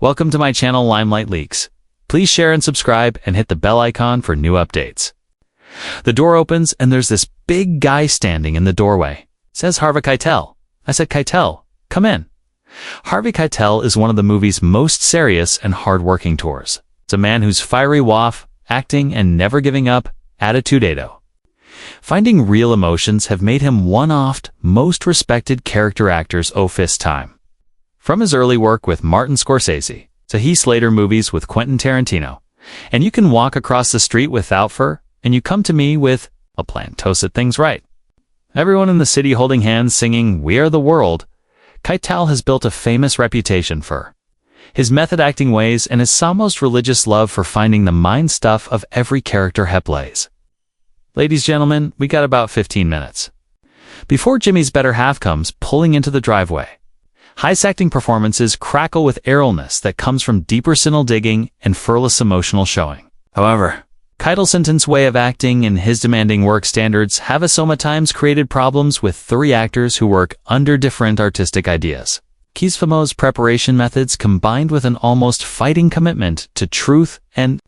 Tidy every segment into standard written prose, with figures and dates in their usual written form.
Welcome to my channel Limelight Leaks. Please share and subscribe and hit the bell icon for new updates. The door opens and there's this big guy standing in the doorway. It says Harvey Keitel. I said, Keitel, come in. Harvey Keitel is one of the movie's most serious and hard-working tours. It's a man whose fiery waff, acting, and never giving up attitude-ado. Finding real emotions have made him one-off, most respected character actors of his time. From his early work with Martin Scorsese to Heath Ledger movies with Quentin Tarantino, and you can walk across the street without fur, and you come to me with a plan to set things right. Everyone in the city holding hands singing "We Are the World," Keitel has built a famous reputation for his method acting ways and his almost religious love for finding the mind stuff of every character he plays. Ladies and gentlemen, we got about 15 minutes before Jimmy's better half comes pulling into the driveway. Heist's acting performances crackle with airlessness that comes from deeper cynical digging and fearless emotional showing. However, Keitel's intense way of acting and his demanding work standards have sometimes created problems with three actors who work under different artistic ideas. Keitel's preparation methods combined with an almost fighting commitment to truth and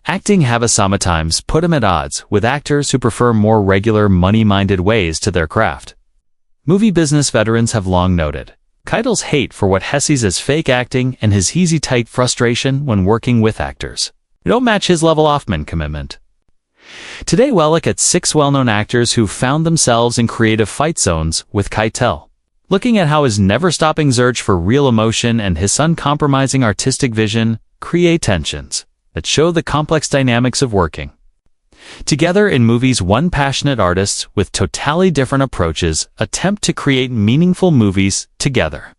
acting have sometimes put him at odds with actors who prefer more regular money-minded ways to their craft. Movie business veterans have long noted Keitel's hate for what he sees as fake acting and his easy tight frustration when working with actors. They don't match his level of commitment. Today we'll look at 6 well-known actors who found themselves in creative fight zones with Keitel, looking at how his never-stopping search for real emotion and his uncompromising artistic vision create tensions that show the complex dynamics of working together in movies. One passionate artists with totally different approaches attempt to create meaningful movies together.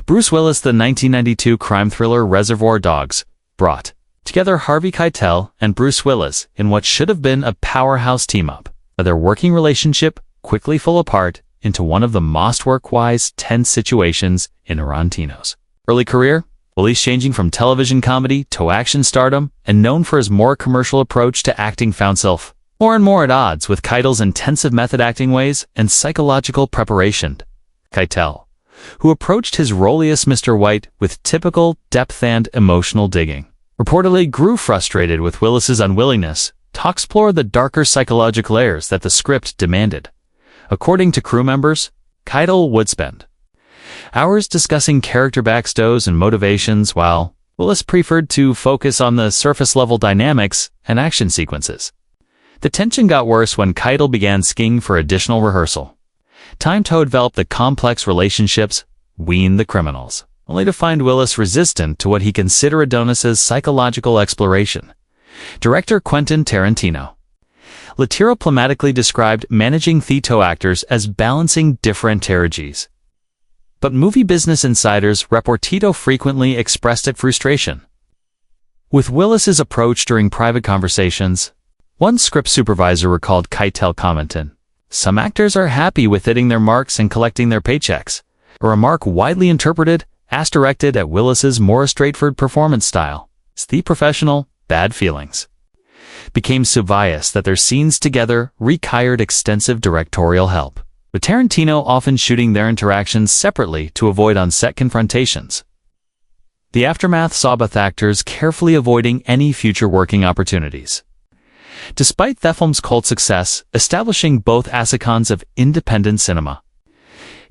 Bruce Willis' the 1992 crime thriller Reservoir Dogs brought together Harvey Keitel and Bruce Willis in what should have been a powerhouse team-up. Their working relationship quickly fell apart into one of the most work-wise tense situations in Tarantino's early career. Willis changing from television comedy to action stardom and known for his more commercial approach to acting found himself more and more at odds with Keitel's intensive method acting ways and psychological preparation. Keitel, who approached his role as Mr. White with typical depth and emotional digging, reportedly grew frustrated with Willis's unwillingness to explore the darker psychological layers that the script demanded. According to crew members, Keitel would spend hours discussing character backstories and motivations, while Willis preferred to focus on the surface-level dynamics and action sequences. The tension got worse when Keitel began asking for additional rehearsal time to develop the complex relationships between the criminals, only to find Willis resistant to what he considered Adonis's psychological exploration. Director Quentin Tarantino later diplomatically described managing theater actors as balancing different strategies. But movie business insiders report Tito frequently expressed its frustration with Willis's approach during private conversations. One script supervisor recalled Keitel commenting, "Some actors are happy with hitting their marks and collecting their paychecks," a remark widely interpreted as directed at Willis's more straightforward performance style. The professional bad feelings became so obvious that their scenes together required extensive directorial help, with Tarantino often shooting their interactions separately to avoid on-set confrontations. The aftermath saw both actors carefully avoiding any future working opportunities. Despite the film's cult success, establishing both icons of independent cinema,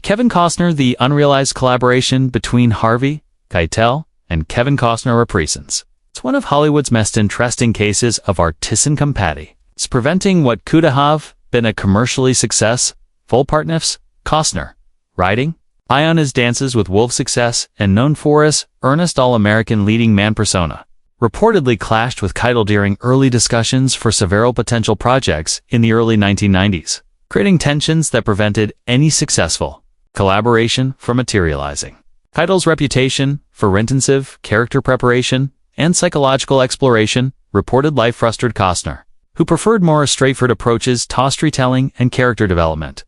Kevin Costner, the unrealized collaboration between Harvey Keitel and Kevin Costner represents. It's one of Hollywood's most interesting cases of artisan compatibility. It's preventing what could have been a commercially successful full partners. Costner, writing high on his dances with Wolf success and known for his earnest all-American leading man persona, reportedly clashed with Keitel during early discussions for several potential projects in the early 1990s, creating tensions that prevented any successful collaboration from materializing. Keitel's reputation for intensive character preparation and psychological exploration reported life frustrated Costner, who preferred more straightforward approaches to storytelling and character development.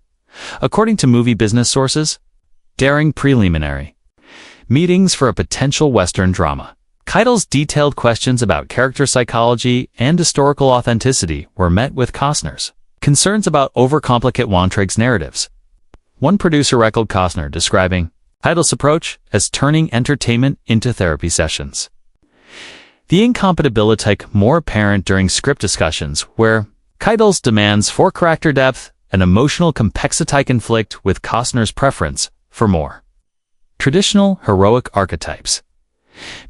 According to movie business sources, during preliminary meetings for a potential Western drama, Keitel's detailed questions about character psychology and historical authenticity were met with Costner's concerns about overcomplicate Wantrig's narratives. One producer recalled Costner describing, Keitel's approach as turning entertainment into therapy sessions. The incompatibility more apparent during script discussions, where Keitel's demands for character depth and emotional complexity conflict with Costner's preference for more traditional heroic archetypes.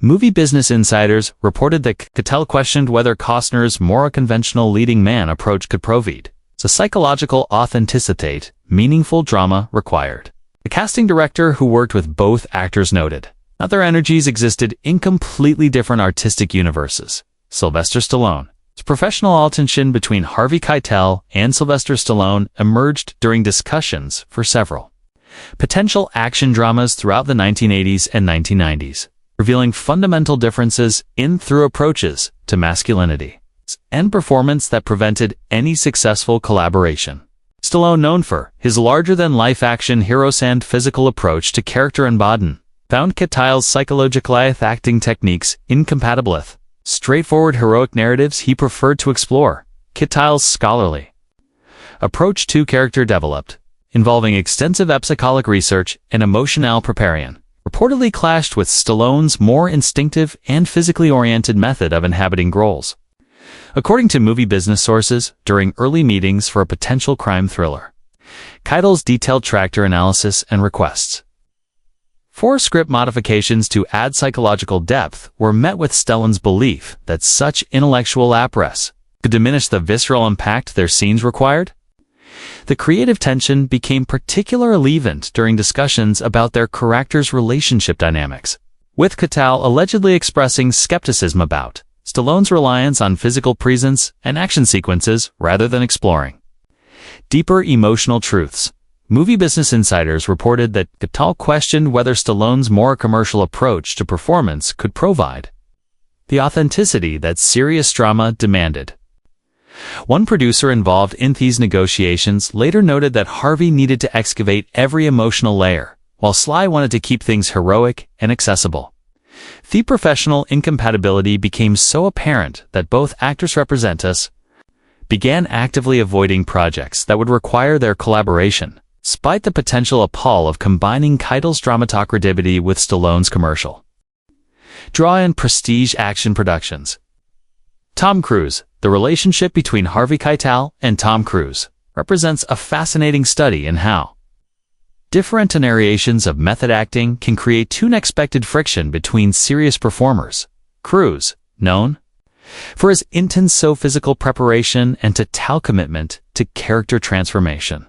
Movie Business Insiders reported that Keitel questioned whether Costner's more conventional leading man approach could provide the psychological authenticity meaningful drama required. The casting director who worked with both actors noted that their energies existed in completely different artistic universes. Sylvester Stallone's professional tension between Harvey Keitel and Sylvester Stallone emerged during discussions for several potential action dramas throughout the 1980s and 1990s, revealing fundamental differences in through approaches to masculinity and performance that prevented any successful collaboration. Stallone, known for his larger-than-life action heroes and physical approach to character embodiment, found Keitel's psychological acting techniques incompatible with straightforward heroic narratives he preferred to explore. Keitel's scholarly approach to character development, involving extensive psychological research and emotional preparation, reportedly clashed with Stallone's more instinctive and physically oriented method of inhabiting roles. According to movie business sources, during early meetings for a potential crime thriller, Keitel's detailed character analysis and requests for script modifications to add psychological depth were met with Stallone's belief that such intellectual apparatus could diminish the visceral impact their scenes required. The creative tension became particularly evident during discussions about their characters' relationship dynamics, with Keitel allegedly expressing skepticism about Stallone's reliance on physical presence and action sequences rather than exploring deeper emotional truths. Movie Business Insiders reported that Keitel questioned whether Stallone's more commercial approach to performance could provide the authenticity that serious drama demanded. One producer involved in these negotiations later noted that Harvey needed to excavate every emotional layer, while Sly wanted to keep things heroic and accessible. The professional incompatibility became so apparent that both actors representatives began actively avoiding projects that would require their collaboration, despite the potential appall of combining Keitel's dramatocrativity with Stallone's commercial draw and prestige action productions. Tom Cruise. The relationship between Harvey Keitel and Tom Cruise represents a fascinating study in how different variations of method acting can create unexpected friction between serious performers. Cruise, known for his intense physical preparation and total commitment to character transformation,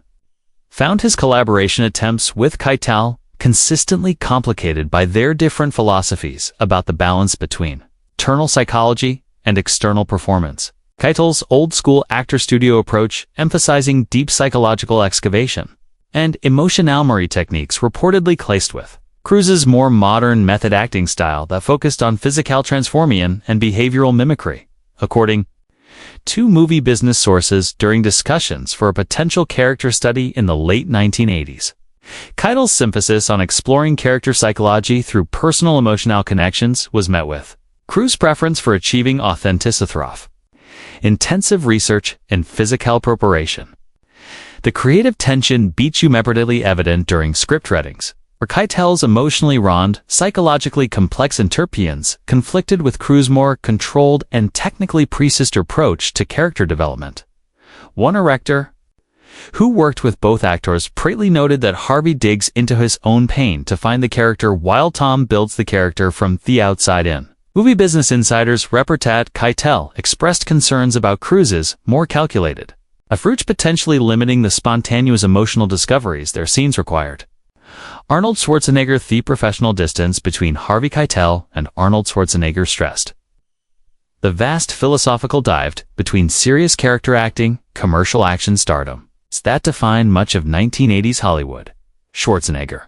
found his collaboration attempts with Keitel consistently complicated by their different philosophies about the balance between internal psychology and external performance. Keitel's old-school actor-studio approach, emphasizing deep psychological excavation and emotionality techniques, reportedly clashed with Cruise's more modern method acting style that focused on physical transformation and behavioral mimicry, according to movie business sources during discussions for a potential character study in the late 1980s. Keitel's emphasis on exploring character psychology through personal emotional connections was met with Cruise's preference for achieving authenticity through intensive research and physical preparation. The creative tension became repeatedly evident during script readings, where Keitel's emotionally raw, psychologically complex interpretations conflicted with Cruise's more controlled and technically precise approach to character development. One director who worked with both actors prettily noted that Harvey digs into his own pain to find the character while Tom builds the character from the outside in. Movie Business Insiders reported Keitel expressed concerns about Cruise's more calculated approach, potentially limiting the spontaneous emotional discoveries their scenes required. Arnold Schwarzenegger. The professional distance between Harvey Keitel and Arnold Schwarzenegger stressed the vast philosophical dive between serious character acting, commercial action stardom that defined much of 1980s Hollywood. Schwarzenegger,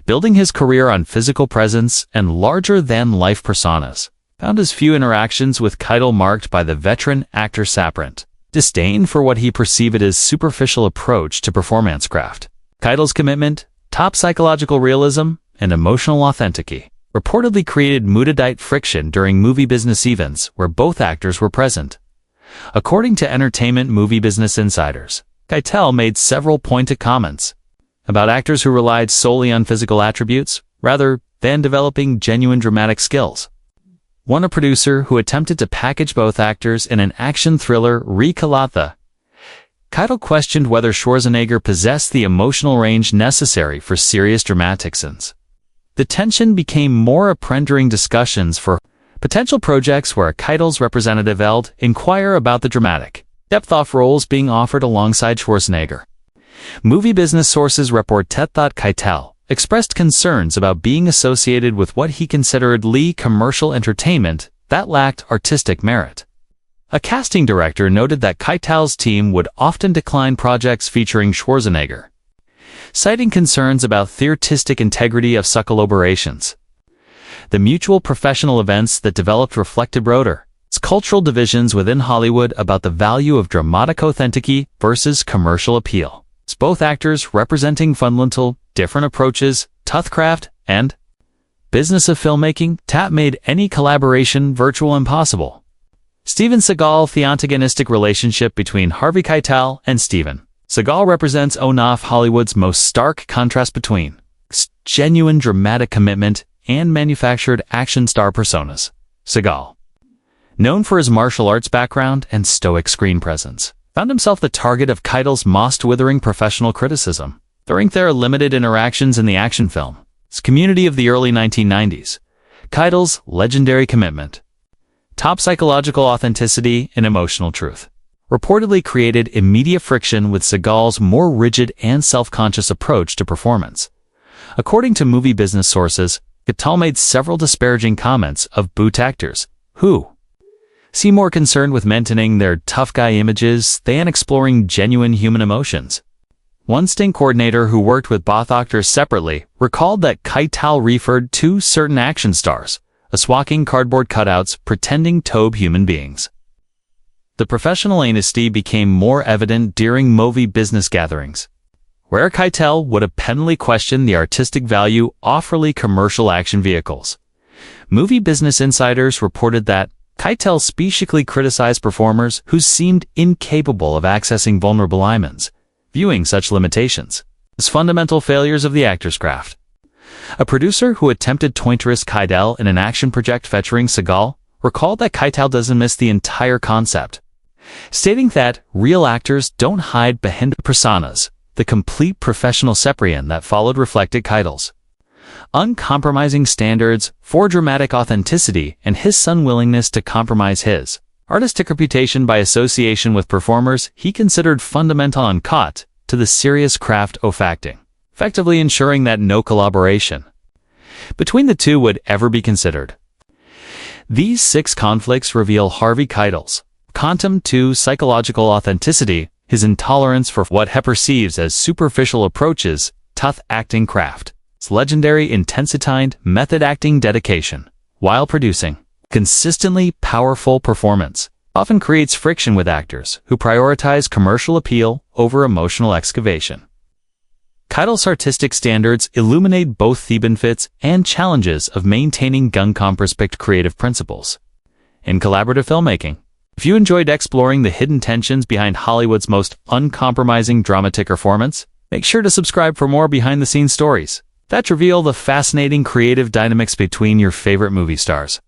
building his career on physical presence and larger-than-life personas, found his few interactions with Keitel marked by the veteran actor's apparent disdain for what he perceived as superficial approach to performance craft. Keitel's commitment, top psychological realism, and emotional authenticity reportedly created moodedite friction during movie business events where both actors were present. According to Entertainment Movie Business Insiders, Keitel made several pointed comments about actors who relied solely on physical attributes, rather than developing genuine dramatic skills. One, a producer who attempted to package both actors in an action thriller, Re-Kalatha. Keitel questioned whether Schwarzenegger possessed the emotional range necessary for serious dramatic scenes. The tension became more apparent during discussions for potential projects where Keitel's representative Eld inquire about the dramatic depth of roles being offered alongside Schwarzenegger. Movie business sources report that Keitel expressed concerns about being associated with what he considered commercial entertainment that lacked artistic merit. A casting director noted that Keitel's team would often decline projects featuring Schwarzenegger, citing concerns about the artistic integrity of such collaborations. The mutual professional events that developed reflected broader cultural divisions within Hollywood about the value of dramatic authenticity versus commercial appeal. Both actors representing fundamental different approaches to the craft and business of filmmaking that made any collaboration virtual impossible. Steven Seagal, the antagonistic relationship between Harvey Keitel and Steven Seagal represents one of Hollywood's most stark contrast between genuine dramatic commitment and manufactured action star personas. Seagal, known for his martial arts background and stoic screen presence, found himself the target of Keitel's most withering professional criticism during their limited interactions in the action film. His community of the early 1990s, Keitel's legendary commitment, top psychological authenticity and emotional truth, reportedly created immediate friction with Seagal's more rigid and self-conscious approach to performance. According to movie business sources, Keitel made several disparaging comments of boot actors, who seem more concerned with maintaining their tough guy images than exploring genuine human emotions. One stunt coordinator who worked with both actors separately recalled that Keitel referred to certain action stars as walking cardboard cutouts pretending to be human beings. The professional honesty became more evident during movie business gatherings, where Keitel would openly question the artistic value of early commercial action vehicles. Movie business insiders reported that Keitel specifically criticized performers who seemed incapable of accessing vulnerable elements, viewing such limitations as fundamental failures of the actor's craft. A producer who attempted to interest Keitel in an action project featuring Seagal recalled that Keitel doesn't miss the entire concept, stating that real actors don't hide behind personas. The complete professional separation that followed reflected Keitel's uncompromising standards for dramatic authenticity and his unwillingness to compromise his artistic reputation by association with performers he considered fundamental and caught to the serious craft of acting, effectively ensuring that no collaboration between the two would ever be considered. These 6 conflicts reveal Harvey Keitel's contempt to psychological authenticity, his intolerance for what he perceives as superficial approaches to the acting craft, its legendary intensified method acting dedication, while producing consistently powerful performance, often creates friction with actors who prioritize commercial appeal over emotional excavation. Keitel's artistic standards illuminate both the benefits and challenges of maintaining gun-perspective creative principles in collaborative filmmaking. If you enjoyed exploring the hidden tensions behind Hollywood's most uncompromising dramatic performance, make sure to subscribe for more behind-the-scenes stories that reveal the fascinating creative dynamics between your favorite movie stars.